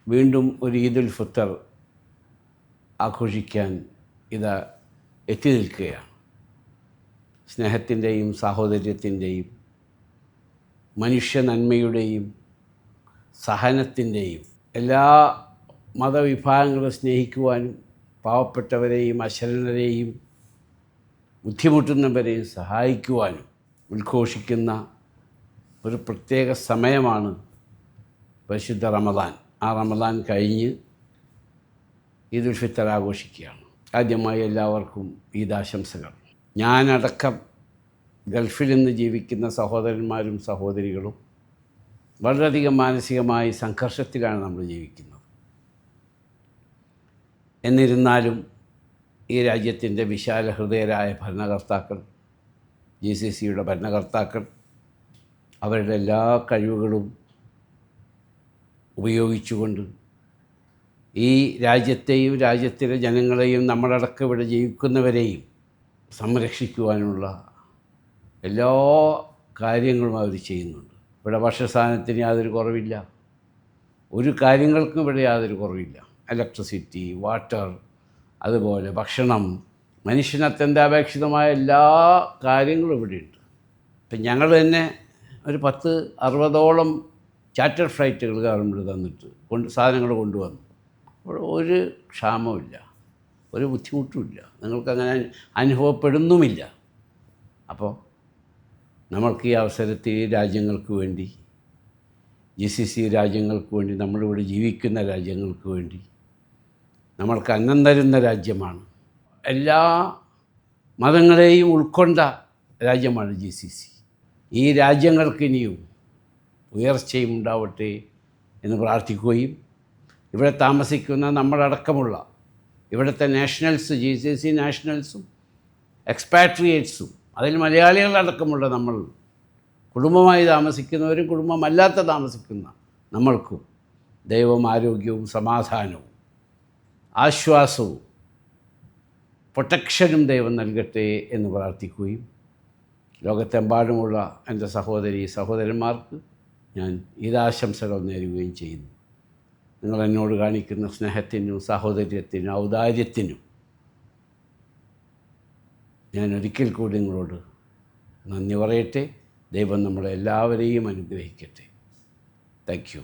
വീണ്ടും ഒരു ഈദുൽ ഫിത്തർ ആഘോഷിക്കാൻ ഇതാ എത്തി നിൽക്കുകയാണ്. സ്നേഹത്തിൻ്റെയും സാഹോദര്യത്തിൻ്റെയും മനുഷ്യ നന്മയുടെയും സഹനത്തിൻ്റെയും എല്ലാ മതവിഭാഗങ്ങളെ സ്നേഹിക്കുവാനും പാവപ്പെട്ടവരെയും അശരണരെയും ബുദ്ധിമുട്ടുന്നവരെയും സഹായിക്കുവാനും ഉദ്ഘോഷിക്കുന്ന ഒരു പ്രത്യേക സമയമാണ് പരിശുദ്ധ റമദാൻ. ആ റമദാൻ കഴിഞ്ഞ് ഈദുൽ ഫിത്തർ ആഘോഷിക്കുകയാണ്. ആദ്യമായി എല്ലാവർക്കും ഈദാശംസകൾ. ഞാനടക്കം ഗൾഫിൽ നിന്ന് ജീവിക്കുന്ന സഹോദരന്മാരും സഹോദരികളും വളരെയധികം മാനസികമായി സംഘർഷത്തിലാണ് നമ്മൾ ജീവിക്കുന്നത്. എന്നിരുന്നാലും ഈ രാജ്യത്തിൻ്റെ വിശാല ഹൃദയരായ ഭരണകർത്താക്കൾ, GCCയുടെ ഭരണകർത്താക്കൾ അവരുടെ എല്ലാ കഴിവുകളും ഉപയോഗിച്ചുകൊണ്ട് ഈ രാജ്യത്തെയും രാജ്യത്തിലെ ജനങ്ങളെയും നമ്മളടക്കം ഇവിടെ ജീവിക്കുന്നവരെയും സംരക്ഷിക്കുവാനുള്ള എല്ലാ കാര്യങ്ങളും അവർ ചെയ്യുന്നുണ്ട്. ഇവിടെ ഭക്ഷ്യസാധനത്തിന് യാതൊരു കുറവില്ല, ഒരു കാര്യങ്ങൾക്കും ഇവിടെ യാതൊരു കുറവില്ല. ഇലക്ട്രിസിറ്റി, വാട്ടർ, അതുപോലെ ഭക്ഷണം, മനുഷ്യന് അത്യന്താപേക്ഷിതമായ എല്ലാ കാര്യങ്ങളും ഇവിടെയുണ്ട്. ഇപ്പം ഞങ്ങൾ തന്നെ ഒരു 10-60ഓളം ചാർട്ടർ ഫ്ലൈറ്റുകൾ ഗവൺമെൻറ് തന്നിട്ട് സാധനങ്ങൾ കൊണ്ടുവന്നു. അപ്പോൾ ഒരു ക്ഷാമമില്ല, ഒരു ബുദ്ധിമുട്ടുമില്ല, നിങ്ങൾക്കങ്ങനെ അനുഭവപ്പെടുന്നുമില്ല. അപ്പോൾ നമ്മൾക്ക് ഈ അവസരത്തിൽ ഈ രാജ്യങ്ങൾക്ക് വേണ്ടി, GCC രാജ്യങ്ങൾക്ക് വേണ്ടി, നമ്മളിവിടെ ജീവിക്കുന്ന രാജ്യങ്ങൾക്ക് വേണ്ടി, നമ്മൾക്ക് അന്നം തരുന്ന രാജ്യമാണ്, എല്ലാ മതങ്ങളെയും ഉൾക്കൊണ്ട രാജ്യമാണ് GCC. ഈ രാജ്യങ്ങൾക്ക് ഇനിയും ഉയർച്ചയും ഉണ്ടാവട്ടെ എന്ന് പ്രാർത്ഥിക്കുകയും ഇവിടെ താമസിക്കുന്ന നമ്മളടക്കമുള്ള ഇവിടുത്തെ നാഷണൽസ്, GCC നാഷണൽസും എക്സ്പാട്രിയേറ്റ്സും, അതിൽ മലയാളികളടക്കമുള്ള നമ്മൾ കുടുംബമായി താമസിക്കുന്നവരും കുടുംബമല്ലാത്ത താമസിക്കുന്ന നമ്മൾക്കും ദൈവം ആരോഗ്യവും സമാധാനവും ആശ്വാസവും പ്രൊട്ടക്ഷനും ദൈവം നൽകട്ടെ എന്ന് പ്രാർത്ഥിക്കുകയും ലോകത്തെമ്പാടുമുള്ള എൻ്റെ സഹോദരന്മാർക്ക് ഞാൻ ഈദാശംസകൾ നേരുകയും ചെയ്യുന്നു. നിങ്ങൾ എന്നോട് കാണിക്കുന്ന സ്നേഹത്തിനും സാഹോദര്യത്തിനും ഔദാര്യത്തിനും ഞാൻ ഒരിക്കൽ കൂടി നിങ്ങളോട് നന്ദി പറയട്ടെ. ദൈവം നമ്മളെല്ലാവരെയും അനുഗ്രഹിക്കട്ടെ. Thank you.